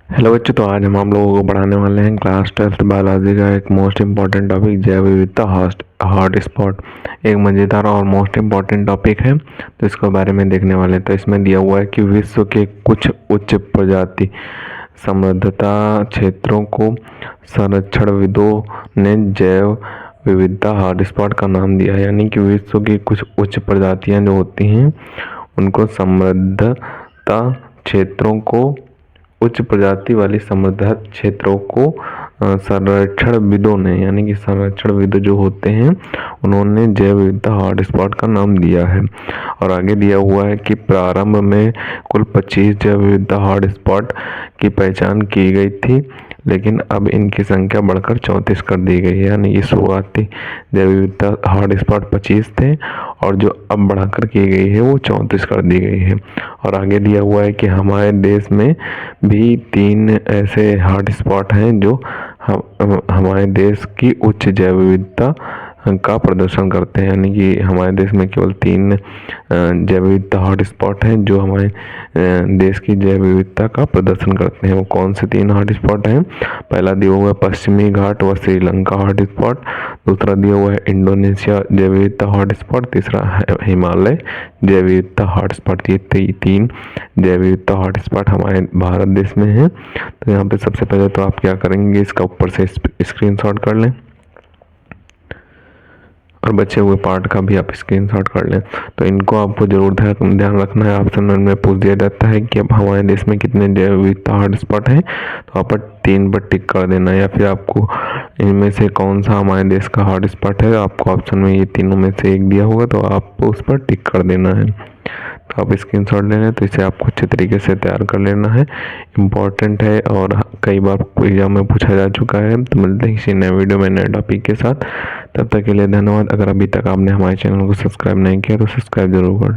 Hello बच्चों, तो आज हम आप लोगों को पढ़ाने वाले हैं क्लास 12th बायोलॉजी का एक मोस्ट इम्पॉर्टेंट टॉपिक जैव विविधता हॉट स्पॉट। एक मज़ेदार और मोस्ट इम्पॉर्टेंट टॉपिक है, तो इसके बारे में देखने वाले हैं। तो इसमें दिया हुआ है कि विश्व के कुछ उच्च प्रजाति समृद्धता क्षेत्रों को संरक्षणविदों ने जैव विविधता हॉटस्पॉट का नाम दिया है। यानी कि विश्व की कुछ उच्च प्रजातियां जो होती हैं उनको समृद्धता क्षेत्रों को उच्च प्रजाति वाली समृद्ध क्षेत्रों को संरक्षणविदों ने, यानी कि संरक्षणविद जो होते हैं, उन्होंने जैव विविधता हॉटस्पॉट का नाम दिया है। और आगे दिया हुआ है कि प्रारंभ में कुल 25 जैव विविधता हॉटस्पॉट की पहचान की गई थी, लेकिन अब इनकी संख्या बढ़कर 34 कर दी गई है। यानी ये शुरुआती जैव विविधता हॉटस्पॉट 25 थे और जो अब बढ़ाकर की गई है वो 34 कर दी गई है। और आगे दिया हुआ है कि हमारे देश में भी 3 ऐसे हॉटस्पॉट हैं जो हमारे देश की उच्च जैव विविधता का प्रदर्शन करते हैं। यानी कि हमारे देश में केवल 3 जैव विविधता हॉटस्पॉट हैं जो हमारे देश की जैव विविधता का प्रदर्शन करते हैं। वो कौन से 3 हॉटस्पॉट हैं? पहला दिया हुआ है पश्चिमी घाट व श्रीलंका हॉटस्पॉट, दूसरा दिया हुआ है इंडोनेशिया जैव विविधता हॉटस्पॉट, तीसरा है हिमालय जैव विविधता हॉटस्पॉट। ये 3 जैव विविधता हॉटस्पॉट हमारे भारत देश में है। तो यहाँ पे सबसे पहले तो आप क्या करेंगे, इसका ऊपर से स्क्रीनशॉट कर लें और बचे हुए पार्ट का भी आप स्क्रीनशॉट कर लें। तो इनको आपको जरूर ध्यान रखना है। ऑप्शन में पूछ दिया जाता है कि अब हमारे देश में कितने जैव विविधता हॉटस्पॉट हैं, तो आप 3 पर टिक कर देना है। या फिर आपको इनमें से कौन सा हमारे देश का हॉटस्पॉट है, आपको ऑप्शन में ये तीनों में से एक दिया होगा, तो आपको उस पर टिक कर देना है। तो आप स्क्रीनशॉट ले लें, तो इसे आपको अच्छे तरीके से तैयार कर लेना है। इम्पॉर्टेंट है और कई बार एग्जाम में पूछा जा चुका है। तो मिलते हैं किसी नए वीडियो में नए टॉपिक के साथ। तब तक के लिए धन्यवाद। अगर अभी तक आपने हमारे चैनल को सब्सक्राइब नहीं किया तो सब्सक्राइब जरूर कर लें।